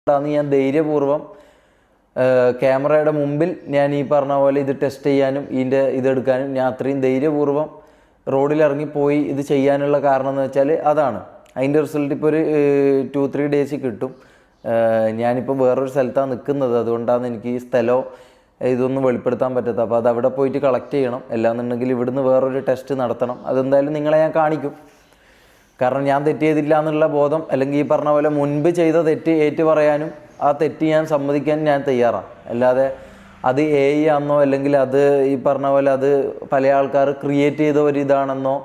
അതാണ് ഞാൻ ധൈര്യപൂർവ്വം ക്യാമറയുടെ മുമ്പിൽ ഞാൻ ഈ പറഞ്ഞ പോലെ ഇത് ടെസ്റ്റ് ചെയ്യാനും ഇതെടുക്കാനും ഞാൻ അത്രയും ധൈര്യപൂർവ്വം റോഡിലിറങ്ങിപ്പോയി ഇത് ചെയ്യാനുള്ള കാരണം എന്ന് വെച്ചാൽ അതാണ്. അതിൻ്റെ റിസൾട്ട് ഇപ്പോൾ ഒരു 2-3 ഡേയ്സ് കിട്ടും. ഞാനിപ്പോൾ വേറൊരു സ്ഥലത്താണ് നിൽക്കുന്നത്, അതുകൊണ്ടാണ് എനിക്ക് ഈ സ്ഥലമോ ഇതൊന്നും വെളിപ്പെടുത്താൻ പറ്റാത്തത്. അപ്പോൾ അത് അവിടെ പോയിട്ട് കളക്ട് ചെയ്യണം. അല്ലാന്നുണ്ടെങ്കിൽ ഇവിടുന്ന് വേറൊരു ടെസ്റ്റ് നടത്തണം. അതെന്തായാലും നിങ്ങളെ ഞാൻ കാണിക്കും. കാരണം ഞാൻ തെറ്റ് ചെയ്തില്ല എന്നുള്ള ബോധം, അല്ലെങ്കിൽ ഈ പറഞ്ഞ പോലെ മുൻപ് ചെയ്ത തെറ്റ് ഏറ്റു പറയാനും ആ തെറ്റ് ഞാൻ സമ്മതിക്കാൻ ഞാൻ തയ്യാറാണ്. അല്ലാതെ അത് AI ആണെന്നോ അല്ലെങ്കിൽ അത് ഈ പറഞ്ഞ പോലെ അത് പല ആൾക്കാർ ക്രിയേറ്റ് ചെയ്ത ഒരു ഇതാണെന്നോ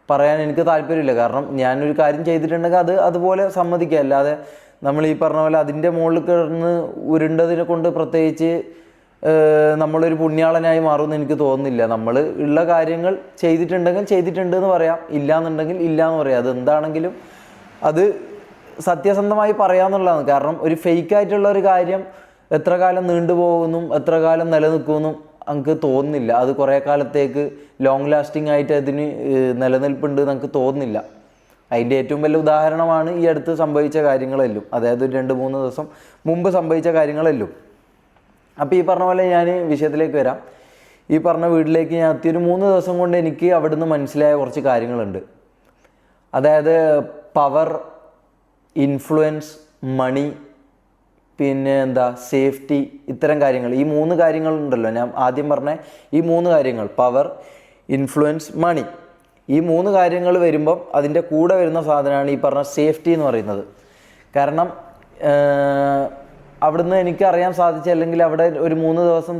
പറയാൻ എനിക്ക് താല്പര്യമില്ല. കാരണം ഞാനൊരു കാര്യം ചെയ്തിട്ടുണ്ടെങ്കിൽ അത് അതുപോലെ സമ്മതിക്കുക. അല്ലാതെ നമ്മൾ ഈ പറഞ്ഞ പോലെ അതിൻ്റെ മുകളിൽ കിടന്ന് ഉരുണ്ടതിനെ കൊണ്ട് പ്രത്യേകിച്ച് നമ്മളൊരു പുണ്യാളനായി മാറുമെന്ന് എനിക്ക് തോന്നുന്നില്ല. നമ്മൾ ഉള്ള കാര്യങ്ങൾ ചെയ്തിട്ടുണ്ടെങ്കിൽ ചെയ്തിട്ടുണ്ട് എന്ന് പറയാം, ഇല്ലയെന്നുണ്ടെങ്കിൽ ഇല്ല എന്ന് പറയാം. അതെന്താണെങ്കിലും അത് സത്യസന്ധമായി പറയാമെന്നുള്ളതാണ്. കാരണം ഒരു ഫേക്കായിട്ടുള്ള ഒരു കാര്യം എത്ര കാലം നീണ്ടുപോകുമെന്നും എത്ര കാലം നിലനിൽക്കുമെന്നും നമുക്ക് തോന്നുന്നില്ല. അത് കുറേ കാലത്തേക്ക് ലോങ് ലാസ്റ്റിംഗ് ആയിട്ട് അതിന് നിലനിൽപ്പുണ്ട് നമുക്ക് തോന്നുന്നില്ല. അതിൻ്റെ ഏറ്റവും വലിയ ഉദാഹരണമാണ് ഈ അടുത്ത് സംഭവിച്ച കാര്യങ്ങളെല്ലാം, അതായത് 2-3 ദിവസം മുമ്പ് സംഭവിച്ച കാര്യങ്ങളെല്ലാം. അപ്പോൾ ഈ പറഞ്ഞ പോലെ ഞാൻ വിഷയത്തിലേക്ക് വരാം. ഈ പറഞ്ഞ വീട്ടിലേക്ക് ഞാൻ എത്തിയൊരു 3 ദിവസം കൊണ്ട് എനിക്ക് അവിടുന്ന് മനസ്സിലായ കുറച്ച് കാര്യങ്ങളുണ്ട്. അതായത് പവർ, ഇൻഫ്ലുവൻസ്, മണി, പിന്നെ സേഫ്റ്റി, ഇത്തരം കാര്യങ്ങൾ. ഈ 3 കാര്യങ്ങളുണ്ടല്ലോ ഞാൻ ആദ്യം പറഞ്ഞ ഈ 3 കാര്യങ്ങൾ, പവർ, ഇൻഫ്ലുവൻസ്, മണി. ഈ 3 കാര്യങ്ങൾ വരുമ്പം അതിൻ്റെ കൂടെ വരുന്ന സാധനമാണ് ഈ പറഞ്ഞ സേഫ്റ്റി എന്ന് പറയുന്നത്. കാരണം അവിടുന്ന് എനിക്ക് അറിയാൻ സാധിച്ച, അല്ലെങ്കിൽ അവിടെ ഒരു 3 ദിവസം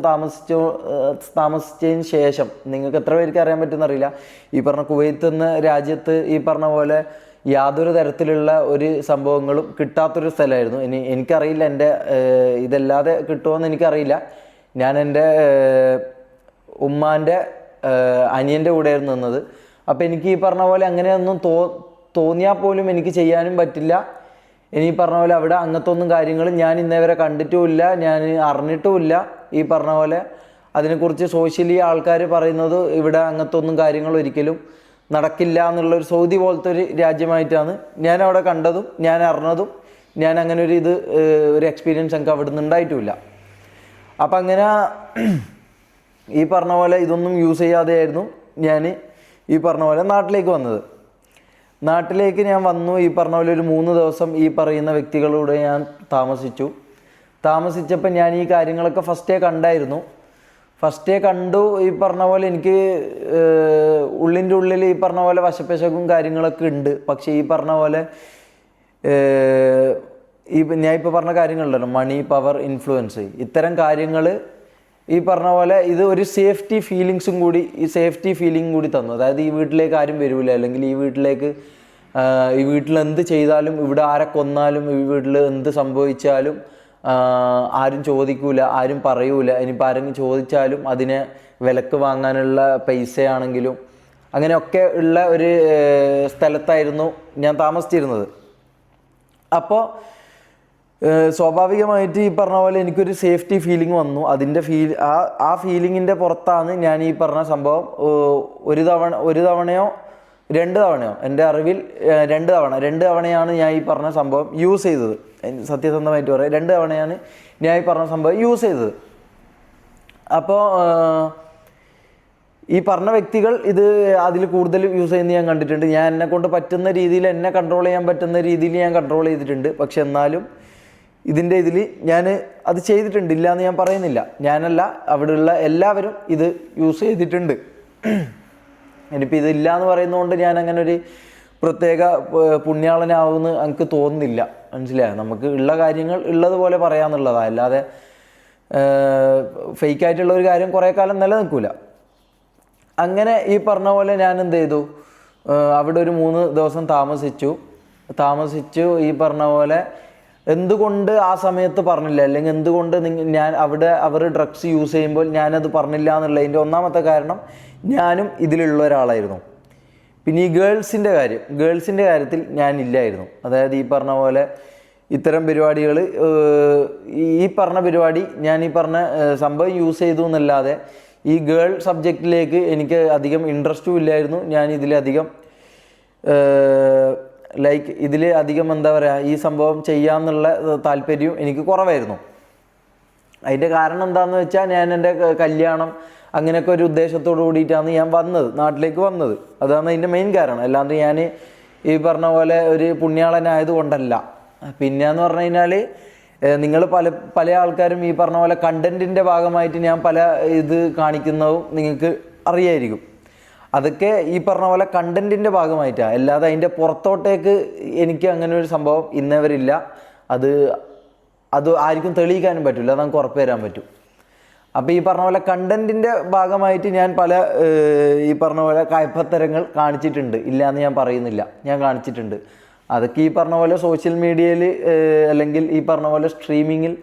താമസിച്ചതിന് ശേഷം നിങ്ങൾക്ക് എത്ര പേർക്ക് അറിയാൻ പറ്റുമെന്നറിയില്ല, ഈ പറഞ്ഞ കുവൈത്ത് എന്ന രാജ്യത്ത് ഈ പറഞ്ഞ പോലെ യാതൊരു തരത്തിലുള്ള ഒരു സംഭവങ്ങളും കിട്ടാത്തൊരു സ്ഥലമായിരുന്നു. എനിക്കറിയില്ല എൻ്റെ ഇതല്ലാതെ കിട്ടുമോയെന്ന് എനിക്കറിയില്ല. ഞാൻ എൻ്റെ ഉമ്മാൻ്റെ അനിയൻ്റെ കൂടെയായിരുന്നു നിന്നത്. അപ്പോൾ എനിക്ക് ഈ പറഞ്ഞ പോലെ അങ്ങനെയൊന്നും തോന്നിയാൽ പോലും എനിക്ക് ചെയ്യാനും പറ്റില്ല. ഇനി പറഞ്ഞ പോലെ അവിടെ അങ്ങനത്തെ ഒന്നും കാര്യങ്ങൾ ഞാൻ ഇന്നേവരെ കണ്ടിട്ടുമില്ല, ഞാൻ അറിഞ്ഞിട്ടുമില്ല. ഈ പറഞ്ഞ പോലെ അതിനെക്കുറിച്ച് സോഷ്യലി ആൾക്കാർ പറയുന്നത് ഇവിടെ അങ്ങനത്തെ ഒന്നും കാര്യങ്ങൾ ഒരിക്കലും നടക്കില്ല എന്നുള്ളൊരു സൗദി പോലത്തെ ഒരു രാജ്യമായിട്ടാണ് ഞാൻ അവിടെ കണ്ടതും ഞാൻ അറിഞ്ഞതും. ഞാൻ അങ്ങനെ ഒരു എക്സ്പീരിയൻസ് എനിക്ക് അവിടെ നിന്ന് ഉണ്ടായിട്ടുമില്ല. അപ്പം അങ്ങനെ ഈ പറഞ്ഞ പോലെ ഇതൊന്നും യൂസ് ചെയ്യാതെയായിരുന്നു ഞാൻ ഈ പറഞ്ഞ പോലെ നാട്ടിലേക്ക് വന്നത്. നാട്ടിലേക്ക് ഞാൻ വന്നു. ഈ പറഞ്ഞ പോലെ ഒരു 3 ദിവസം ഈ പറയുന്ന വ്യക്തികളോട് ഞാൻ താമസിച്ചപ്പോൾ ഞാൻ ഈ കാര്യങ്ങളൊക്കെ ഫസ്റ്റേ കണ്ടു. ഈ പറഞ്ഞ പോലെ എനിക്ക് ഉള്ളിൻ്റെ ഉള്ളിൽ ഈ പറഞ്ഞ പോലെ വശപ്പശകും കാര്യങ്ങളൊക്കെ ഉണ്ട്. പക്ഷേ ഈ പറഞ്ഞ പോലെ ഞാൻ ഇപ്പോൾ പറഞ്ഞ കാര്യങ്ങളുണ്ടല്ലോ, മണി, പവർ, ഇൻഫ്ലുവൻസ്, ഇത്തരം കാര്യങ്ങൾ ഈ പറഞ്ഞ പോലെ ഇത് ഒരു സേഫ്റ്റി ഫീലിംഗ് കൂടി തന്നു. അതായത് ഈ വീട്ടിലേക്ക് ആരും വരില്ല, അല്ലെങ്കിൽ ഈ വീട്ടിൽ എന്ത് ചെയ്താലും, ഇവിടെ ആരെ കൊന്നാലും, ഈ വീട്ടിൽ എന്ത് സംഭവിച്ചാലും ആരും ചോദിക്കൂല, ആരും പറയൂല. ഇനിയിപ്പോൾ ആരെങ്കിലും ചോദിച്ചാലും അതിനെ വിലക്ക് വാങ്ങാനുള്ള പൈസയാണെങ്കിലും അങ്ങനെയൊക്കെ ഉള്ള ഒരു സ്ഥലത്തായിരുന്നു ഞാൻ താമസിച്ചിരുന്നത്. അപ്പോൾ സ്വാഭാവികമായിട്ട് ഈ പറഞ്ഞ പോലെ എനിക്കൊരു സേഫ്റ്റി ഫീലിംഗ് വന്നു. അതിൻ്റെ ആ ഫീലിങ്ങിൻ്റെ പുറത്താണ് ഞാൻ ഈ പറഞ്ഞ സംഭവം ഒരു തവണയോ 2 തവണയോ, എൻ്റെ അറിവിൽ 2 തവണയാണ് ഞാൻ ഈ പറഞ്ഞ സംഭവം യൂസ് ചെയ്തത്. സത്യസന്ധമായിട്ട് പറയാം, 2 തവണയാണ് ഞാൻ ഈ പറഞ്ഞ സംഭവം യൂസ് ചെയ്തത്. അപ്പോൾ ഈ പറഞ്ഞ വ്യക്തികൾ ഇത് അതിൽ കൂടുതൽ യൂസ് ചെയ്യുന്നത് ഞാൻ കണ്ടിട്ടുണ്ട്. ഞാൻ എന്നെക്കൊണ്ട് പറ്റുന്ന രീതിയിൽ, എന്നെ കൺട്രോൾ ചെയ്യാൻ പറ്റുന്ന രീതിയിൽ ഞാൻ കൺട്രോൾ ചെയ്തിട്ടുണ്ട്. പക്ഷെ എന്നാലും ഇതിൻ്റെ ഇതിൽ ഞാൻ അത് ചെയ്തിട്ടുണ്ട്, ഇല്ല എന്ന് ഞാൻ പറയുന്നില്ല. ഞാനല്ല, അവിടെയുള്ള എല്ലാവരും ഇത് യൂസ് ചെയ്തിട്ടുണ്ട്. ഇനിയിപ്പോൾ ഇതില്ല എന്ന് പറയുന്നതുകൊണ്ട് ഞാൻ അങ്ങനെ ഒരു പ്രത്യേക പുണ്യാളനാവുമെന്ന് എനിക്ക് തോന്നുന്നില്ല. മനസ്സിലായോ? നമുക്ക് ഉള്ള കാര്യങ്ങൾ ഉള്ളതുപോലെ പറയാമെന്നുള്ളതാണ്. അല്ലാതെ ഫേക്കായിട്ടുള്ള ഒരു കാര്യം കുറേ കാലം നിലനിൽക്കില്ല. അങ്ങനെ ഈ പറഞ്ഞ പോലെ ഞാൻ എന്ത് ചെയ്തു, അവിടെ ഒരു 3 ദിവസം താമസിച്ചു. ഈ പറഞ്ഞ പോലെ എന്തുകൊണ്ട് ആ സമയത്ത് പറഞ്ഞില്ല, അല്ലെങ്കിൽ എന്തുകൊണ്ട് ഞാൻ അവിടെ അവർ ഡ്രഗ്സ് യൂസ് ചെയ്യുമ്പോൾ ഞാനത് പറഞ്ഞില്ല എന്നുള്ളതിൻ്റെ ഒന്നാമത്തെ കാരണം ഞാനും ഇതിലുള്ള ഒരാളായിരുന്നു. പിന്നെ ഈ ഗേൾസിൻ്റെ കാര്യത്തിൽ ഞാനില്ലായിരുന്നു. അതായത് ഈ പറഞ്ഞ പോലെ ഇത്തരം പരിപാടികൾ, ഈ പറഞ്ഞ പരിപാടി ഞാൻ ഈ പറഞ്ഞ സംഭവം യൂസ് ചെയ്തു എന്നല്ലാതെ ഈ ഗേൾ സബ്ജക്റ്റിലേക്ക് എനിക്ക് അധികം ഇൻട്രസ്റ്റും ഇല്ലായിരുന്നു. ഞാൻ ഇതിലധികം ലൈക്ക് ഇതിൽ അധികം എന്താ പറയുക, ഈ സംഭവം ചെയ്യാമെന്നുള്ള താല്പര്യവും എനിക്ക് കുറവായിരുന്നു. അതിൻ്റെ കാരണം എന്താണെന്ന് വെച്ചാൽ, ഞാൻ എൻ്റെ കല്യാണം അങ്ങനെയൊക്കെ ഒരു ഉദ്ദേശത്തോട് കൂടിയിട്ടാണ് ഞാൻ വന്നത്, നാട്ടിലേക്ക് വന്നത്. അതാണ് അതിൻ്റെ മെയിൻ കാരണം. അല്ലാണ്ട് ഞാൻ ഈ പറഞ്ഞ പോലെ ഒരു പുണ്യാളനായത് കൊണ്ടല്ല. പിന്നെയെന്ന് പറഞ്ഞു കഴിഞ്ഞാൽ, നിങ്ങൾ പല ആൾക്കാരും ഈ പറഞ്ഞ പോലെ കണ്ടൻറ്റിൻ്റെ ഭാഗമായിട്ട് ഞാൻ പല ഇത് കാണിക്കുന്നതും നിങ്ങൾക്ക് അറിയായിരിക്കും. അതൊക്കെ ഈ പറഞ്ഞ പോലെ കണ്ടൻറ്റിൻ്റെ ഭാഗമായിട്ടാണ്, അല്ലാതെ അതിൻ്റെ പുറത്തോട്ടേക്ക് എനിക്ക് അങ്ങനെ ഒരു സംഭവം ഇന്നേവരില്ല. അത് ആർക്കും തെളിയിക്കാനും പറ്റില്ല, അത് നമുക്ക് ഉറപ്പ് തരാൻ പറ്റും. അപ്പോൾ ഈ പറഞ്ഞ പോലെ കണ്ടൻറ്റിൻ്റെ ഭാഗമായിട്ട് ഞാൻ പല ഈ പറഞ്ഞ പോലെ കയ്പത്തരങ്ങൾ കാണിച്ചിട്ടുണ്ട്, ഇല്ലയെന്ന് ഞാൻ പറയുന്നില്ല, ഞാൻ കാണിച്ചിട്ടുണ്ട്. അതൊക്കെ ഈ പറഞ്ഞ പോലെ സോഷ്യൽ മീഡിയയിൽ അല്ലെങ്കിൽ ഈ പറഞ്ഞ പോലെ സ്ട്രീമിങ്ങിൽ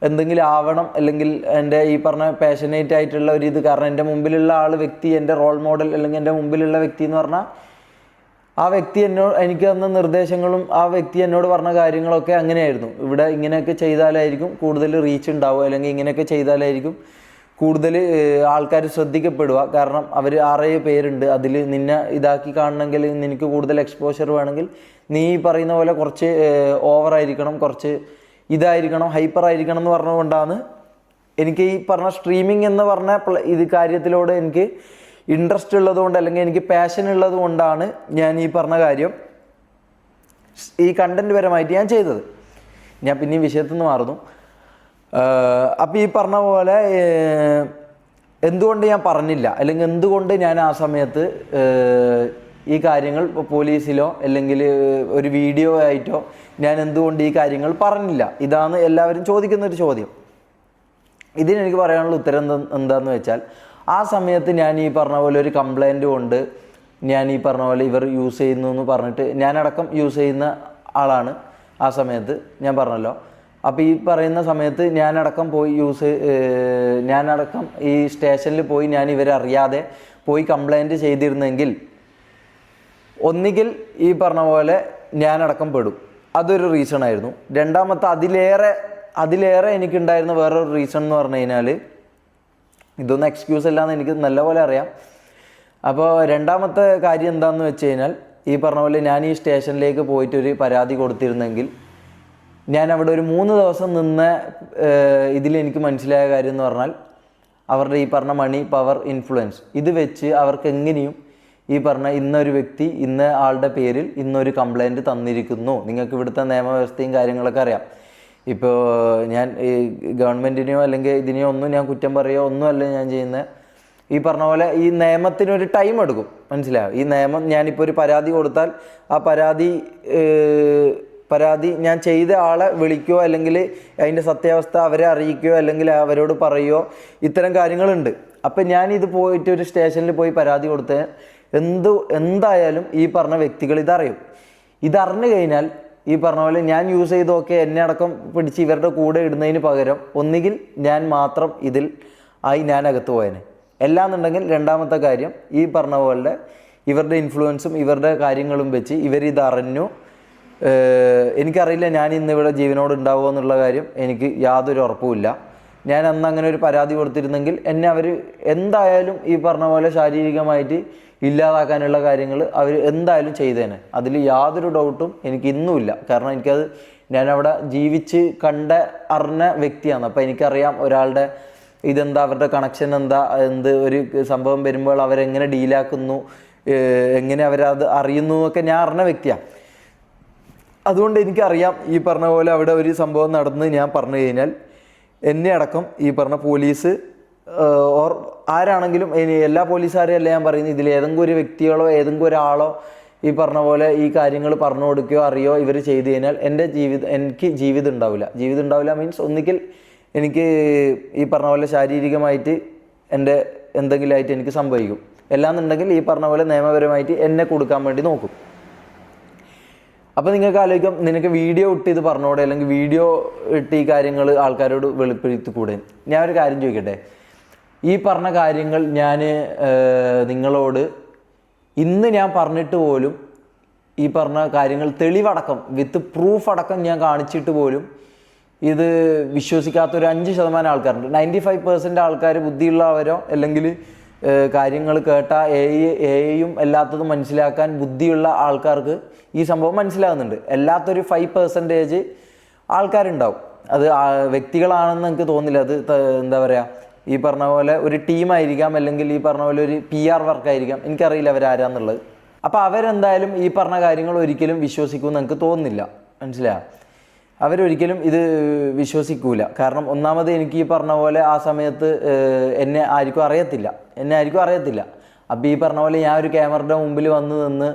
എന്തെങ്കിലും ആവണം, അല്ലെങ്കിൽ എൻ്റെ ഈ പറഞ്ഞ പാഷനേറ്റ് ആയിട്ടുള്ള ഒരു ഇത്. കാരണം എൻ്റെ മുമ്പിലുള്ള വ്യക്തി, എൻ്റെ റോൾ മോഡൽ അല്ലെങ്കിൽ എൻ്റെ മുമ്പിലുള്ള വ്യക്തി എന്ന് പറഞ്ഞാൽ, ആ വ്യക്തി എനിക്ക് തന്ന നിർദ്ദേശങ്ങളും ആ വ്യക്തി എന്നോട് പറഞ്ഞ കാര്യങ്ങളൊക്കെ അങ്ങനെയായിരുന്നു. ഇവിടെ ഇങ്ങനെയൊക്കെ ചെയ്താലായിരിക്കും കൂടുതൽ റീച്ച് ഉണ്ടാവുക, അല്ലെങ്കിൽ ഇങ്ങനെയൊക്കെ ചെയ്താലായിരിക്കും കൂടുതൽ ആൾക്കാർ ശ്രദ്ധിക്കപ്പെടുക. കാരണം അവർ 6 പേരുണ്ട്, അതിൽ നിന്നെ ഇതാക്കി കാണണമെങ്കിൽ, നിനക്ക് കൂടുതൽ എക്സ്പോഷർ വേണമെങ്കിൽ നീ പറയുന്ന പോലെ കുറച്ച് ഓവറായിരിക്കണം, കുറച്ച് ഇതായിരിക്കണം, ഹൈപ്പർ ആയിരിക്കണം എന്ന് പറഞ്ഞുകൊണ്ടാണ് എനിക്ക് ഈ പറഞ്ഞ സ്ട്രീമിംഗ് എന്ന് പറഞ്ഞ ഇത് കാര്യത്തിലോട് എനിക്ക് ഇൻട്രസ്റ്റ് ഉള്ളതുകൊണ്ട്, അല്ലെങ്കിൽ എനിക്ക് പാഷൻ ഉള്ളത് കൊണ്ടാണ് ഞാൻ ഈ പറഞ്ഞ കാര്യം ഈ കണ്ടൻറ് പരമായിട്ട് ഞാൻ ചെയ്തത്. ഞാൻ പിന്നെ ഈ വിഷയത്തിൽ നിന്ന് മാറുന്നു. അപ്പോൾ ഈ പറഞ്ഞ പോലെ എന്തുകൊണ്ട് ഞാൻ പറഞ്ഞില്ല, അല്ലെങ്കിൽ എന്തുകൊണ്ട് ഞാൻ ആ സമയത്ത് ഈ കാര്യങ്ങൾ പോലീസിലോ അല്ലെങ്കിൽ ഒരു വീഡിയോ ആയിട്ടോ ഞാൻ എന്തുകൊണ്ട് ഈ കാര്യങ്ങൾ പറഞ്ഞില്ല, ഇതാണ് എല്ലാവരും ചോദിക്കുന്നൊരു ചോദ്യം. ഇതിനെനിക്ക് പറയാനുള്ള ഉത്തരം എന്താണെന്ന് വെച്ചാൽ, ആ സമയത്ത് ഞാൻ ഈ പറഞ്ഞ പോലെ ഒരു കംപ്ലൈൻറ്റ് കൊണ്ട് ഞാൻ ഈ പറഞ്ഞ പോലെ ഇവർ യൂസ് ചെയ്യുന്നു എന്ന് പറഞ്ഞിട്ട്, ഞാനടക്കം യൂസ് ചെയ്യുന്ന ആളാണ് ആ സമയത്ത്, ഞാൻ പറഞ്ഞല്ലോ. അപ്പോൾ ഈ പറയുന്ന സമയത്ത് ഞാനടക്കം ഈ സ്റ്റേഷനിൽ പോയി ഞാൻ ഇവരറിയാതെ പോയി കംപ്ലൈൻറ്റ് ചെയ്തിരുന്നെങ്കിൽ, ഒന്നുകിൽ ഈ പറഞ്ഞ പോലെ ഞാനടക്കം പെടും, അതൊരു റീസൺ ആയിരുന്നു. രണ്ടാമത്തെ അതിലേറെ എനിക്കുണ്ടായിരുന്ന വേറൊരു റീസൺ എന്ന് പറഞ്ഞു കഴിഞ്ഞാൽ, ഇതൊന്നും എക്സ്ക്യൂസ് അല്ലാന്ന് എനിക്ക് നല്ലപോലെ അറിയാം. അപ്പോൾ രണ്ടാമത്തെ കാര്യം എന്താണെന്ന് വെച്ച് കഴിഞ്ഞാൽ, ഈ പറഞ്ഞ പോലെ ഞാൻ ഈ സ്റ്റേഷനിലേക്ക് പോയിട്ടൊരു പരാതി കൊടുത്തിരുന്നെങ്കിൽ, ഞാൻ അവിടെ ഒരു 3 ദിവസം നിന്ന് ഇതിലെനിക്ക് മനസ്സിലായ കാര്യം എന്ന് പറഞ്ഞാൽ, അവരുടെ ഈ പറഞ്ഞ മണി, പവർ, ഇൻഫ്ലുവൻസ് ഇത് വെച്ച് അവർക്ക് എങ്ങനെയും ഈ പറഞ്ഞ ഇന്നൊരു വ്യക്തി ഇന്ന ആളുടെ പേരിൽ ഇന്നൊരു കംപ്ലൈൻറ്റ് തന്നിരിക്കുന്നു. നിങ്ങൾക്ക് ഇവിടുത്തെ നിയമവ്യവസ്ഥയും കാര്യങ്ങളൊക്കെ അറിയാം. ഇപ്പോൾ ഞാൻ ഈ ഗവൺമെൻറ്റിനെയോ അല്ലെങ്കിൽ ഇതിനെയോ ഒന്നും ഞാൻ കുറ്റം പറയുകയോ ഒന്നുമല്ല ഞാൻ ചെയ്യുന്നത്. ഈ പറഞ്ഞ പോലെ ഈ നിയമത്തിനൊരു ടൈം എടുക്കും, മനസ്സിലാവും. ഈ നിയമം, ഞാനിപ്പോൾ ഒരു പരാതി കൊടുത്താൽ ആ പരാതി ഞാൻ ചെയ്ത ആളെ വിളിക്കുകയോ അല്ലെങ്കിൽ അതിൻ്റെ സത്യാവസ്ഥ അവരെ അറിയിക്കുകയോ അല്ലെങ്കിൽ അവരോട് പറയുകയോ ഇത്തരം കാര്യങ്ങളുണ്ട്. അപ്പം ഞാനിത് പോയിട്ട് ഒരു സ്റ്റേഷനിൽ പോയി പരാതി കൊടുത്ത് എന്തായാലും ഈ പറഞ്ഞ വ്യക്തികൾ ഇതറിഞ്ഞു കഴിഞ്ഞാൽ, ഈ പറഞ്ഞ പോലെ ഞാൻ യൂസ് ചെയ്തൊക്കെ എന്നെ അടക്കം പിടിച്ച് ഇവരുടെ കൂടെ ഇടുന്നതിന് പകരം ഒന്നുകിൽ ഞാൻ മാത്രം ഇതിൽ ഞാൻ അകത്ത് പോയേനെ. എല്ലാന്നുണ്ടെങ്കിൽ രണ്ടാമത്തെ കാര്യം, ഈ പറഞ്ഞ പോലെ ഇവരുടെ ഇൻഫ്ലുവൻസും ഇവരുടെ കാര്യങ്ങളും വെച്ച് ഇവരിതറിഞ്ഞു. എനിക്കറിയില്ല ഞാൻ ഇന്നിവിടെ ജീവനോട് ഉണ്ടാവുമോ എന്നുള്ള കാര്യം, എനിക്ക് യാതൊരു ഉറപ്പുമില്ല. ഞാൻ അന്ന് അങ്ങനെ ഒരു പരാതി കൊടുത്തിരുന്നെങ്കിൽ എന്നെ അവർ എന്തായാലും ഈ പറഞ്ഞ പോലെ ശാരീരികമായിട്ട് ഇല്ലാതാക്കാനുള്ള കാര്യങ്ങൾ അവർ എന്തായാലും ചെയ്തേനെ. അതിൽ യാതൊരു ഡൗട്ടും എനിക്ക് ഇന്നുമില്ല. കാരണം ഞാനവിടെ ജീവിച്ച് അറിഞ്ഞ വ്യക്തിയാണ്. അപ്പോൾ എനിക്കറിയാം ഒരാളുടെ ഇതെന്താ, അവരുടെ കണക്ഷൻ എന്താ, ഒരു സംഭവം വരുമ്പോൾ അവരെങ്ങനെ ഡീലാക്കുന്നു, എങ്ങനെ അവരത് അറിയുന്നു ഒക്കെ ഞാൻ അറിഞ്ഞ വ്യക്തിയാണ്. അതുകൊണ്ട് എനിക്കറിയാം ഈ പറഞ്ഞ പോലെ അവിടെ ഒരു സംഭവം നടന്ന് ഞാൻ പറഞ്ഞു കഴിഞ്ഞാൽ എന്നെ അടക്കം ഈ പറഞ്ഞ പോലീസ് ആരാണെങ്കിലും, എല്ലാ പോലീസുകാരെയും അല്ല ഞാൻ പറയുന്നത്, ഇതിൽ ഏതെങ്കിലും ഒരു വ്യക്തികളോ ഏതെങ്കിലും ഒരാളോ ഈ പറഞ്ഞ പോലെ ഈ കാര്യങ്ങൾ പറഞ്ഞു കൊടുക്കുകയോ അറിയോ ഇവർ ചെയ്തു കഴിഞ്ഞാൽ എനിക്ക് ജീവിതം ഉണ്ടാവില്ല. മീൻസ് ഒന്നിക്കൽ എനിക്ക് ഈ പറഞ്ഞ പോലെ ശാരീരികമായിട്ട് എൻ്റെ എന്തെങ്കിലുമായിട്ട് എനിക്ക് സംഭവിക്കും. എല്ലാന്നുണ്ടെങ്കിൽ ഈ പറഞ്ഞ പോലെ നിയമപരമായിട്ട് എന്നെ കൊടുക്കാൻ വേണ്ടി നോക്കും. അപ്പോൾ നിങ്ങൾക്ക് ആലോചിക്കാം, നിനക്ക് വീഡിയോ ഇട്ട് ഇത് പറഞ്ഞോടെ, അല്ലെങ്കിൽ വീഡിയോ ഇട്ട് ഈ കാര്യങ്ങൾ ആൾക്കാരോട് വെളിപ്പെടുത്തി കൂടെ. ഞാൻ ഒരു കാര്യം ചോദിക്കട്ടെ, ഈ പറഞ്ഞ കാര്യങ്ങൾ ഞാൻ നിങ്ങളോട് ഇന്ന് ഞാൻ പറഞ്ഞിട്ട് പോലും, ഈ പറഞ്ഞ കാര്യങ്ങൾ തെളിവടക്കം വിത്ത് പ്രൂഫ് അടക്കം ഞാൻ കാണിച്ചിട്ട് പോലും ഇത് വിശ്വസിക്കാത്തൊരു 5% ആൾക്കാരുണ്ട്. 95% ആൾക്കാർ ബുദ്ധിയുള്ളവരോ അല്ലെങ്കിൽ കാര്യങ്ങൾ കേട്ട എയും എല്ലാത്തതും മനസ്സിലാക്കാൻ ബുദ്ധിയുള്ള ആൾക്കാർക്ക് ഈ സംഭവം മനസ്സിലാകുന്നുണ്ട്. അല്ലാത്തൊരു 5% ആൾക്കാരുണ്ടാവും. അത് വ്യക്തികളാണെന്ന് എനിക്ക് തോന്നില്ല. അത് എന്താ പറയുക, ഈ പറഞ്ഞ പോലെ ഒരു ടീമായിരിക്കാം, അല്ലെങ്കിൽ ഈ പറഞ്ഞ പോലെ ഒരു PR വർക്കായിരിക്കാം, എനിക്കറിയില്ല അവരാരാന്നുള്ളത്. അപ്പോൾ അവരെന്തായാലും ഈ പറഞ്ഞ കാര്യങ്ങൾ ഒരിക്കലും വിശ്വസിക്കുമെന്ന് എനിക്ക് തോന്നുന്നില്ല. മനസ്സിലായോ? അവരൊരിക്കലും ഇത് വിശ്വസിക്കൂല. കാരണം ഒന്നാമത് എനിക്ക് ഈ പറഞ്ഞ പോലെ ആ സമയത്ത് എന്നെ ആർക്കും അറിയത്തില്ല. അപ്പോൾ ഈ പറഞ്ഞ പോലെ ഞാൻ ഒരു ക്യാമറയുടെ മുമ്പിൽ വന്ന് നിന്ന്,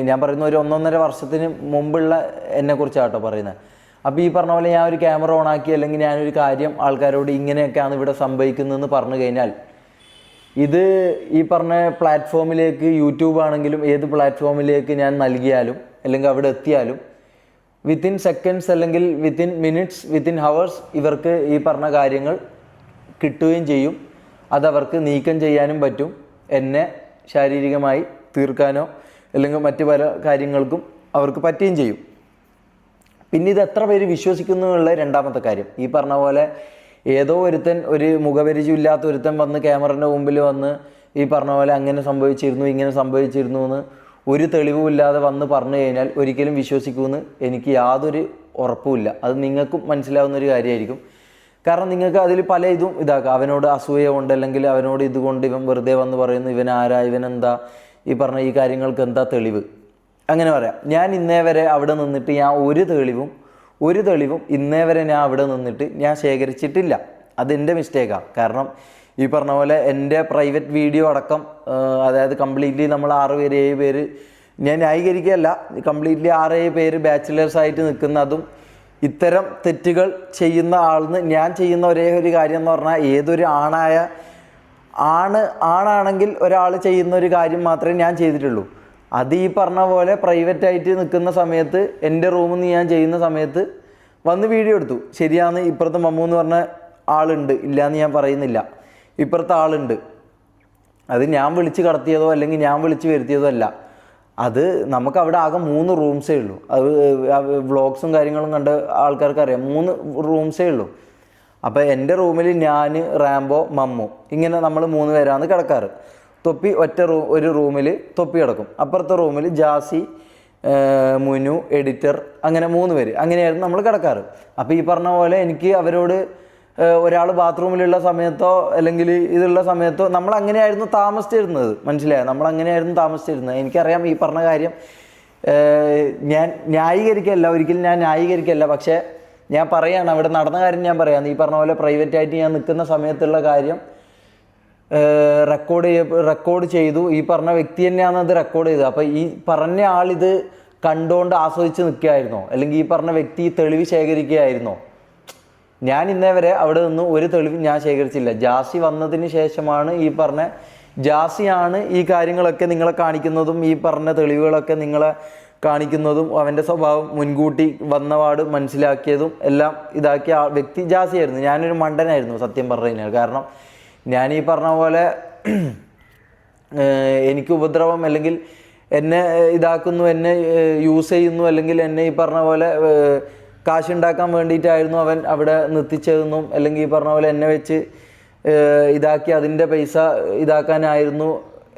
ഞാൻ പറയുന്ന ഒരു 1.5 വർഷത്തിന് മുമ്പുള്ള എന്നെക്കുറിച്ചാട്ടോ പറയുന്നത്. അപ്പോൾ ഈ പറഞ്ഞ പോലെ ഞാൻ ഒരു ക്യാമറ ഓണാക്കി, അല്ലെങ്കിൽ ഞാനൊരു കാര്യം ആൾക്കാരോട് ഇങ്ങനെയൊക്കെയാണ് ഇവിടെ സംഭവിക്കുന്നതെന്ന് പറഞ്ഞു കഴിഞ്ഞാൽ, ഇത് ഈ പറഞ്ഞ പ്ലാറ്റ്ഫോമിലേക്ക്, യൂട്യൂബ് ആണെങ്കിലും ഏത് പ്ലാറ്റ്ഫോമിലേക്ക് ഞാൻ നൽകിയാലും അല്ലെങ്കിൽ അവിടെ എത്തിയാലും വിത്തിൻ സെക്കൻഡ്സ് അല്ലെങ്കിൽ വിത്തിൻ മിനിറ്റ്സ്, വിത്തിൻ ഹവേഴ്സ് ഇവർക്ക് ഈ പറഞ്ഞ കാര്യങ്ങൾ കിട്ടുകയും ചെയ്യും. അതവർക്ക് നീക്കം ചെയ്യാനും പറ്റും. എന്നെ ശാരീരികമായി തീർക്കാനോ അല്ലെങ്കിൽ മറ്റു പല കാര്യങ്ങൾക്കും അവർക്ക് പറ്റുകയും ചെയ്യും. പിന്നെ ഇത് എത്ര പേര് വിശ്വസിക്കുന്നു എന്നുള്ള രണ്ടാമത്തെ കാര്യം. ഈ പറഞ്ഞ പോലെ ഏതോ ഒരുത്തൻ, ഒരു മുഖപരിചയമില്ലാത്ത ഒരുത്തൻ വന്ന് ക്യാമറയുടെ മുമ്പിൽ വന്ന് ഈ പറഞ്ഞ പോലെ അങ്ങനെ സംഭവിച്ചിരുന്നു, ഇങ്ങനെ സംഭവിച്ചിരുന്നു എന്ന് ഒരു തെളിവുമില്ലാതെ വന്ന് പറഞ്ഞു കഴിഞ്ഞാൽ ഒരിക്കലും വിശ്വസിക്കുമെന്ന് എനിക്ക് യാതൊരു ഉറപ്പുമില്ല. അത് നിങ്ങൾക്കും മനസ്സിലാവുന്നൊരു കാര്യമായിരിക്കും. കാരണം നിങ്ങൾക്ക് അതിൽ പല ഇതും ഇതാക്കാം. അവനോട് അസൂയ കൊണ്ട്, അല്ലെങ്കിൽ അവനോട് ഇതുകൊണ്ട് ഇവൻ വെറുതെ വന്ന് പറയുന്നു, ഇവൻ ആരാ, ഇവനെന്താ, ഈ പറഞ്ഞ ഈ കാര്യങ്ങൾക്ക് എന്താ തെളിവ്, അങ്ങനെ പറയാം. ഞാൻ ഇന്നേ വരെ അവിടെ നിന്നിട്ട് ഞാൻ ഒരു തെളിവും ഇന്നേ വരെ ഞാൻ അവിടെ നിന്നിട്ട് ഞാൻ ശേഖരിച്ചിട്ടില്ല. അതെൻ്റെ മിസ്റ്റേക്കാണ്. കാരണം ഈ പറഞ്ഞ പോലെ എൻ്റെ പ്രൈവറ്റ് വീഡിയോ അടക്കം, അതായത് കംപ്ലീറ്റ്ലി നമ്മൾ 6 പേര് 7 പേര്, ഞാൻ ന്യായീകരിക്കുകയല്ല, കംപ്ലീറ്റ്ലി 6-7 പേര് ബാച്ചിലേഴ്സായിട്ട് നിൽക്കുന്നതും ഇത്തരം തെറ്റുകൾ ചെയ്യുന്ന ആളിന് ഞാൻ ചെയ്യുന്ന ഒരേ ഒരു കാര്യം എന്ന് പറഞ്ഞാൽ, ഏതൊരു ആണാണെങ്കിൽ ഒരാൾ ചെയ്യുന്ന ഒരു കാര്യം മാത്രമേ ഞാൻ ചെയ്തിട്ടുള്ളൂ. അത് ഈ പറഞ്ഞ പോലെ പ്രൈവറ്റായിട്ട് നിൽക്കുന്ന സമയത്ത്, എൻ്റെ റൂമിൽ നിന്ന് ഞാൻ ചെയ്യുന്ന സമയത്ത് വന്ന് വീഡിയോ എടുത്തു. ശരിയാണ്, ഇപ്പുറത്ത് മമ്മു എന്ന് പറഞ്ഞ ആളുണ്ട്, ഇല്ലയെന്ന് ഞാൻ പറയുന്നില്ല. ഇപ്പുറത്തെ ആളുണ്ട്. അത് ഞാൻ വിളിച്ച് കടത്തിയതോ അല്ലെങ്കിൽ ഞാൻ വിളിച്ച് വരുത്തിയതോ അല്ല. അത് നമുക്ക് അവിടെ ആകെ 3 റൂംസേ ഉള്ളൂ. അത് വ്ളോഗ്സും കാര്യങ്ങളും കണ്ട ആൾക്കാർക്ക് അറിയാം, 3 റൂംസേ ഉള്ളൂ. അപ്പോൾ എൻ്റെ റൂമിൽ ഞാൻ, റാംബോ, മമ്മു, ഇങ്ങനെ നമ്മൾ 3 പേരാണ് കിടക്കാറ്. തൊപ്പി ഒരു റൂമിൽ തൊപ്പി കിടക്കും. അപ്പുറത്തെ റൂമിൽ ജാസി, മുനു, എഡിറ്റർ, അങ്ങനെ 3 പേര്, അങ്ങനെയായിരുന്നു നമ്മൾ കിടക്കാറ്. അപ്പോൾ ഈ പറഞ്ഞ പോലെ എനിക്ക് അവരോട് ഒരാൾ ബാത്റൂമിലുള്ള സമയത്തോ അല്ലെങ്കിൽ ഇതുള്ള സമയത്തോ നമ്മൾ അങ്ങനെയായിരുന്നു താമസിച്ചിരുന്നത്. മനസ്സിലായോ? നമ്മൾ അങ്ങനെയായിരുന്നു താമസിച്ചിരുന്നത്. എനിക്കറിയാം ഈ പറഞ്ഞ കാര്യം. ഞാൻ ന്യായീകരിക്കല്ല, ഒരിക്കലും ഞാൻ ന്യായീകരിക്കല്ല. പക്ഷേ ഞാൻ പറയുകയാണ്, അവിടെ നടന്ന കാര്യം ഞാൻ പറയാം. ഈ പറഞ്ഞ പോലെ പ്രൈവറ്റായിട്ട് ഞാൻ നിൽക്കുന്ന സമയത്തുള്ള കാര്യം റെക്കോർഡ് ചെയ്തു. ഈ പറഞ്ഞ വ്യക്തി തന്നെയാണ് അത് റെക്കോർഡ് ചെയ്തത്. അപ്പോൾ ഈ പറഞ്ഞ ആളിത് കണ്ടുകൊണ്ട് ആസ്വദിച്ച് നിൽക്കുകയായിരുന്നോ, അല്ലെങ്കിൽ ഈ പറഞ്ഞ വ്യക്തി തെളിവ് ശേഖരിക്കുകയായിരുന്നോ? ഞാൻ ഇന്നേ വരെ അവിടെ നിന്ന് ഒരു തെളിവ് ഞാൻ ശേഖരിച്ചില്ല. ജാസി വന്നതിന് ശേഷമാണ് ജാസിയാണ് ഈ കാര്യങ്ങളൊക്കെ നിങ്ങളെ കാണിക്കുന്നതും, ഈ പറഞ്ഞ തെളിവുകളൊക്കെ നിങ്ങളെ കാണിക്കുന്നതും, അവൻ്റെ സ്വഭാവം മുൻകൂട്ടി വന്നപാട് മനസ്സിലാക്കിയതും എല്ലാം ഇതാക്കിയ വ്യക്തി ജാസിയായിരുന്നു. ഞാനൊരു മണ്ടനായിരുന്നു സത്യം പറഞ്ഞു കഴിഞ്ഞാൽ. കാരണം ഞാൻ ഈ പറഞ്ഞ പോലെ എനിക്ക് ഉപദ്രവം, അല്ലെങ്കിൽ എന്നെ ഇതാക്കുന്നു, എന്നെ യൂസ് ചെയ്യുന്നു, അല്ലെങ്കിൽ എന്നെ ഈ പറഞ്ഞ പോലെ കാശുണ്ടാക്കാൻ വേണ്ടിയിട്ടായിരുന്നു അവൻ അവിടെ നിർത്തിച്ചതെന്നും, അല്ലെങ്കിൽ ഈ പറഞ്ഞ പോലെ എന്നെ വെച്ച് ഇതാക്കി അതിൻ്റെ പൈസ ഇതാക്കാനായിരുന്നു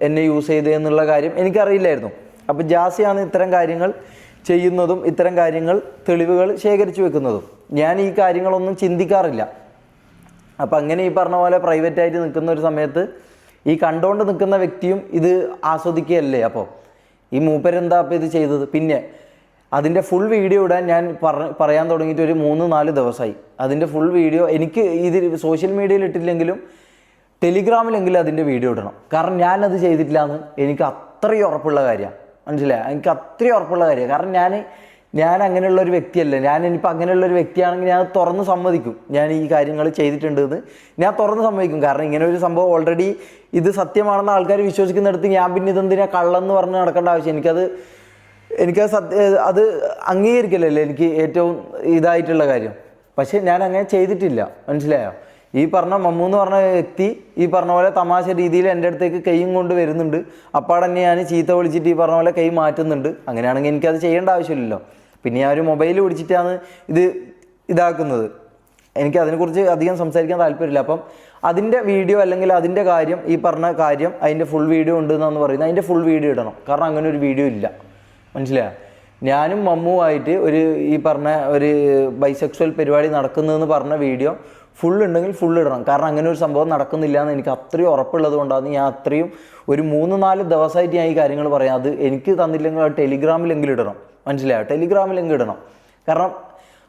എന്നെ യൂസ് ചെയ്തതെന്നുള്ള കാര്യം എനിക്കറിയില്ലായിരുന്നു. അപ്പോൾ ജാസിയാണ് ഇത്തരം കാര്യങ്ങൾ ചെയ്യുന്നതും ഇത്തരം കാര്യങ്ങൾ തെളിവുകൾ ശേഖരിച്ചു വെക്കുന്നതും. ഞാൻ ഈ കാര്യങ്ങളൊന്നും ചിന്തിക്കാറില്ല. അപ്പം അങ്ങനെ ഈ പറഞ്ഞ പോലെ പ്രൈവറ്റായിട്ട് നിൽക്കുന്ന ഒരു സമയത്ത് ഈ കണ്ടുകൊണ്ട് നിൽക്കുന്ന വ്യക്തിയും ഇത് ആസ്വദിക്കുകയല്ലേ. അപ്പോൾ ഈ മൂപ്പരെന്താ അപ്പോൾ ഇത് ചെയ്തത്? പിന്നെ അതിൻ്റെ ഫുൾ വീഡിയോ ഇടാൻ ഞാൻ പറയാൻ തുടങ്ങിയിട്ട് ഒരു 3-4 ദിവസമായി. അതിൻ്റെ ഫുൾ വീഡിയോ എനിക്ക് ഇത് സോഷ്യൽ മീഡിയയിൽ ഇട്ടില്ലെങ്കിലും ടെലിഗ്രാമിലെങ്കിലും അതിൻ്റെ വീഡിയോ ഇടണം. കാരണം ഞാനത് ചെയ്തിട്ടില്ല എന്ന് എനിക്ക് അത്രയും ഉറപ്പുള്ള കാര്യമാണ്. മനസ്സിലായി? എനിക്ക് അത്രയും ഉറപ്പുള്ള കാര്യമാണ്. കാരണം ഞാൻ അങ്ങനെയുള്ളൊരു വ്യക്തിയല്ല. ഇനിയിപ്പോൾ അങ്ങനെയുള്ളൊരു വ്യക്തിയാണെങ്കിൽ ഞാൻ തുറന്ന് സമ്മതിക്കും, ഞാൻ ഈ കാര്യങ്ങൾ ചെയ്തിട്ടുണ്ടെന്ന് ഞാൻ തുറന്ന് സമ്മതിക്കും. കാരണം ഇങ്ങനെ ഒരു സംഭവം ഓൾറെഡി ഇത് സത്യമാണെന്ന് ആൾക്കാർ വിശ്വസിക്കുന്നിടത്ത് ഞാൻ പിന്നെ ഇതെന്തിനാ കള്ളെന്ന് പറഞ്ഞ് നടക്കേണ്ട ആവശ്യം? അത് അംഗീകരിക്കലല്ലേ എനിക്ക് ഏറ്റവും ഇതായിട്ടുള്ള കാര്യം. പക്ഷേ ഞാൻ അങ്ങനെ ചെയ്തിട്ടില്ല. മനസ്സിലായോ? ഈ പറഞ്ഞ മമ്മു എന്ന് പറഞ്ഞ വ്യക്തി ഈ പറഞ്ഞ പോലെ തമാശ രീതിയിൽ എൻ്റെ അടുത്തേക്ക് കൈയും കൊണ്ട് വരുന്നുണ്ട്. അപ്പാടന്നെ ഞാൻ ചീത്ത വിളിച്ചിട്ട് ഈ പറഞ്ഞ പോലെ കൈ മാറ്റുന്നുണ്ട്. അങ്ങനെയാണെങ്കിൽ എനിക്കത് ചെയ്യേണ്ട ആവശ്യമില്ലല്ലോ. പിന്നെ ഞാൻ ഒരു മൊബൈൽ പിടിച്ചിട്ടാണ് ഇതാക്കുന്നത്. എനിക്ക് അതിനെക്കുറിച്ച് അധികം സംസാരിക്കാൻ താല്പര്യമില്ല. അപ്പം അതിൻ്റെ വീഡിയോ അല്ലെങ്കിൽ അതിൻ്റെ കാര്യം, ഈ പറഞ്ഞ കാര്യം അതിൻ്റെ ഫുൾ വീഡിയോ ഉണ്ട് എന്നാണ് പറയുന്നത്. അതിൻ്റെ ഫുൾ വീഡിയോ ഇടണം. കാരണം അങ്ങനെ ഒരു വീഡിയോ ഇല്ല. മനസ്സിലായോ? ഞാനും മമ്മുമായിട്ട് ഈ പറഞ്ഞ ഒരു ബൈസെക്സ്വൽ പരിപാടി നടക്കുന്നതെന്ന് പറഞ്ഞ വീഡിയോ ഫുൾ ഉണ്ടെങ്കിൽ ഫുൾ ഇടണം. കാരണം അങ്ങനെ ഒരു സംഭവം നടക്കുന്നില്ല എന്ന് എനിക്ക് അത്രയും ഉറപ്പുള്ളത് കൊണ്ടാണ് ഞാൻ അത്രയും ഒരു 3-4 ദിവസമായിട്ട് ഞാൻ ഈ കാര്യങ്ങൾ പറയാം. അത് എനിക്ക് തന്നില്ലെങ്കിൽ അത് ടെലിഗ്രാമിലെങ്കിലും ഇടണം. മനസ്സിലായോ? ടെലിഗ്രാമിലെങ്കിലും ഇടണം. കാരണം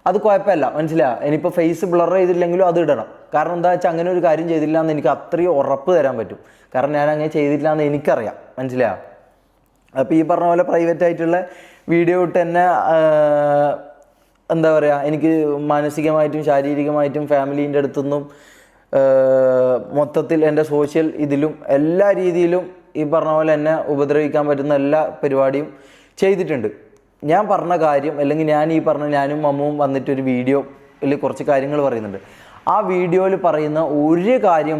അത് കുഴപ്പമില്ല. മനസ്സിലായോ? ഇനിയിപ്പോൾ ഫേസ് ബ്ലർ ചെയ്തില്ലെങ്കിലും അത് ഇടണം. കാരണം എന്താ വെച്ചാൽ അങ്ങനെ ഒരു കാര്യം ചെയ്തില്ല എന്ന് എനിക്ക് അത്രയും ഉറപ്പ് തരാൻ പറ്റും. കാരണം ഞാൻ അങ്ങനെ ചെയ്തില്ല എന്ന് എനിക്കറിയാം. മനസ്സിലായോ? അപ്പോൾ ഈ പറഞ്ഞ പോലെ പ്രൈവറ്റ് ആയിട്ടുള്ള വീഡിയോ ഇട്ട് തന്നെ എന്താ പറയുക, എനിക്ക് മാനസികമായിട്ടും ശാരീരികമായിട്ടും ഫാമിലീൻ്റെ അടുത്തുനിന്നും മൊത്തത്തിൽ എൻ്റെ സോഷ്യൽ ഇതിലും എല്ലാ രീതിയിലും ഈ പറഞ്ഞ പോലെ എന്നെ ഉപദ്രവിക്കാൻ പറ്റുന്ന എല്ലാ പരിപാടിയും ചെയ്തിട്ടുണ്ട്. ഞാൻ പറഞ്ഞ കാര്യം അല്ലെങ്കിൽ ഞാനും മമ്മുവും വന്നിട്ടൊരു വീഡിയോയിൽ കുറച്ച് കാര്യങ്ങൾ പറയുന്നുണ്ട്. ആ വീഡിയോയിൽ പറയുന്ന ഒരു കാര്യം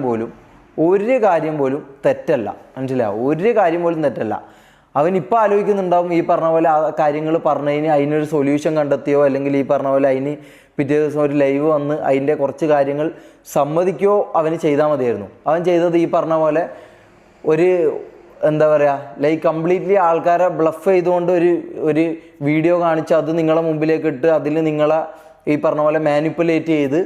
പോലും തെറ്റല്ല. മനസ്സിലാവും? ഒരു കാര്യം പോലും തെറ്റല്ല. അവൻ ഇപ്പോൾ ആലോചിക്കുന്നുണ്ടാവും ഈ പറഞ്ഞ പോലെ ആ കാര്യങ്ങൾ പറഞ്ഞതിന് അതിനൊരു സൊല്യൂഷൻ കണ്ടെത്തിയോ അല്ലെങ്കിൽ ഈ പറഞ്ഞ പോലെ അതിന് പിറ്റേ ദിവസം ഒരു ലൈവ് വന്ന് അതിൻ്റെ കുറച്ച് കാര്യങ്ങൾ സമ്മതിക്കുകയോ അവന് ചെയ്താൽ മതിയായിരുന്നു. അവൻ ചെയ്തത് ഈ പറഞ്ഞ പോലെ ഒരു എന്താ പറയുക, ലൈക്ക് കംപ്ലീറ്റ്ലി ആൾക്കാരെ ബ്ലഫ് ചെയ്തുകൊണ്ട് ഒരു വീഡിയോ കാണിച്ച് അത് നിങ്ങളെ മുമ്പിലേക്ക് ഇട്ട് അതിൽ നിങ്ങളെ ഈ പറഞ്ഞ പോലെ മാനിപ്പുലേറ്റ് ചെയ്ത്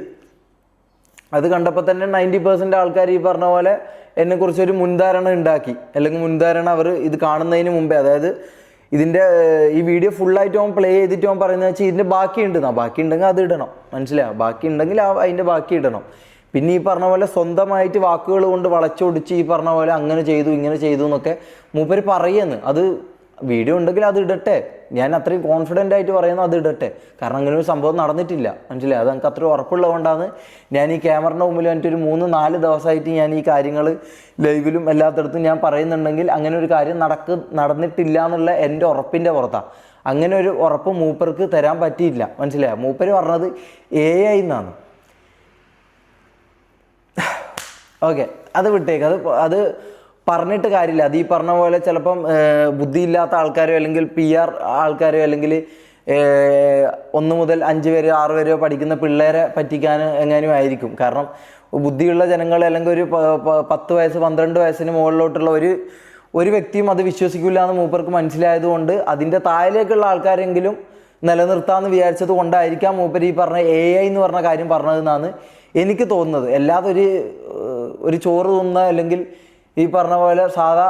അത് കണ്ടപ്പോൾ തന്നെ 90% ആൾക്കാർ ഈ പറഞ്ഞ പോലെ എന്നെക്കുറിച്ചൊരു മുൻധാരണ ഉണ്ടാക്കി. അല്ലെങ്കിൽ മുൻധാരണ അവർ ഇത് കാണുന്നതിന് മുമ്പേ, അതായത് ഇതിൻ്റെ ഈ വീഡിയോ ഫുള്ളായിട്ട് അവൻ പ്ലേ ചെയ്തിട്ട് അവൻ പറയുന്നത് വെച്ചാൽ ഇതിൻ്റെ ബാക്കി ഉണ്ടെങ്കിൽ അത് ഇടണം. മനസ്സിലാവും? ബാക്കി ഉണ്ടെങ്കിൽ അതിൻ്റെ ബാക്കി ഇടണം. പിന്നെ ഈ പറഞ്ഞ പോലെ സ്വന്തമായിട്ട് വാക്കുകൾ കൊണ്ട് വളച്ചൊടിച്ച് ഈ പറഞ്ഞ പോലെ അങ്ങനെ ചെയ്തു ഇങ്ങനെ ചെയ്തു എന്നൊക്കെ മൂപ്പര് പറയുന്നു. അത് വീഡിയോ ഉണ്ടെങ്കിൽ അത് ഇടട്ടെ. ഞാൻ അത്രയും കോൺഫിഡൻ്റ് ആയിട്ട് പറയുന്നത് അത് ഇടട്ടെ. കാരണം അങ്ങനെ ഒരു സംഭവം നടന്നിട്ടില്ല. മനസ്സിലായി? അത് എനിക്ക് അത്രയും ഉറപ്പുള്ളതുകൊണ്ടാണ് ഞാൻ ഈ ക്യാമറയുടെ മുമ്പിൽ എനിക്കൊരു 3-4 ദിവസമായിട്ട് ഞാൻ ഈ കാര്യങ്ങൾ ലൈവിലും എല്ലാത്തിടത്തും ഞാൻ പറയുന്നുണ്ടെങ്കിൽ അങ്ങനെ ഒരു കാര്യം നടന്നിട്ടില്ല എന്നുള്ള എൻ്റെ ഉറപ്പിൻ്റെ പുറത്താണ്. അങ്ങനെ ഒരു ഉറപ്പ് മൂപ്പർക്ക് തരാൻ പറ്റിയില്ല. മനസ്സിലായോ? മൂപ്പര് പറഞ്ഞത് AI എന്നാണ്. ഓക്കെ, അത് വിട്ടേക്ക്. അത് പറഞ്ഞിട്ട് കാര്യമില്ല. അത് ഈ പറഞ്ഞ പോലെ ചിലപ്പം ബുദ്ധിയില്ലാത്ത ആൾക്കാരോ അല്ലെങ്കിൽ PR ആൾക്കാരോ അല്ലെങ്കിൽ 1 മുതൽ 5 വരെ 6 വരെയോ പഠിക്കുന്ന പിള്ളേരെ പറ്റിക്കാൻ എങ്ങനെയും ആയിരിക്കും. കാരണം ബുദ്ധിയുള്ള ജനങ്ങൾ അല്ലെങ്കിൽ ഒരു 10 വയസ്സ് 12 വയസ്സിന് മുകളിലോട്ടുള്ള ഒരു വ്യക്തിയും അത് വിശ്വസിക്കില്ല എന്ന് മൂപ്പർക്ക് മനസ്സിലായതുകൊണ്ട് അതിൻ്റെ താഴേക്കുള്ള ആൾക്കാരെങ്കിലും നിലനിർത്താമെന്ന് വിചാരിച്ചത് കൊണ്ടായിരിക്കാം മൂപ്പർ ഈ പറഞ്ഞ AI എന്ന് പറഞ്ഞ കാര്യം പറഞ്ഞതെന്നാണ് എനിക്ക് തോന്നുന്നത്. അല്ലാതെ ഒരു ചോറ് തിന്ന അല്ലെങ്കിൽ ഈ പറഞ്ഞ പോലെ സാധാ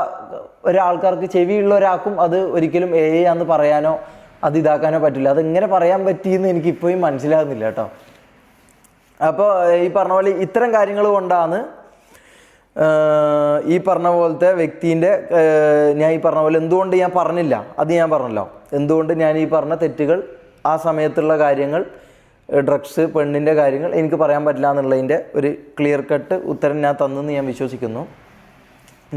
ഒരാൾക്കാർക്ക് ചെവിയുള്ള ഒരാൾക്കും അത് ഒരിക്കലും AI ആണെന്ന് പറയാനോ അത് ഇതാക്കാനോ പറ്റില്ല. അതെങ്ങനെ പറയാൻ പറ്റിയെന്ന് എനിക്കിപ്പോഴും മനസ്സിലാകുന്നില്ല കേട്ടോ. അപ്പോൾ ഈ പറഞ്ഞ പോലെ ഇത്തരം കാര്യങ്ങൾ കൊണ്ടാണ് ഈ പറഞ്ഞ പോലത്തെ വ്യക്തിൻ്റെ ഞാൻ ഈ പറഞ്ഞ പോലെ എന്തുകൊണ്ട് ഞാൻ പറഞ്ഞില്ല, അത് ഞാൻ പറഞ്ഞല്ലോ. എന്തുകൊണ്ട് ഞാൻ ഈ പറഞ്ഞ തെറ്റുകൾ, ആ സമയത്തുള്ള കാര്യങ്ങൾ, ഡ്രഗ്സ്, പെണ്ണിൻ്റെ കാര്യങ്ങൾ എനിക്ക് പറയാൻ പറ്റില്ല എന്നുള്ളതിൻ്റെ ഒരു ക്ലിയർ കട്ട് ഉത്തരം ഞാൻ തന്നെന്ന് ഞാൻ വിശ്വസിക്കുന്നു.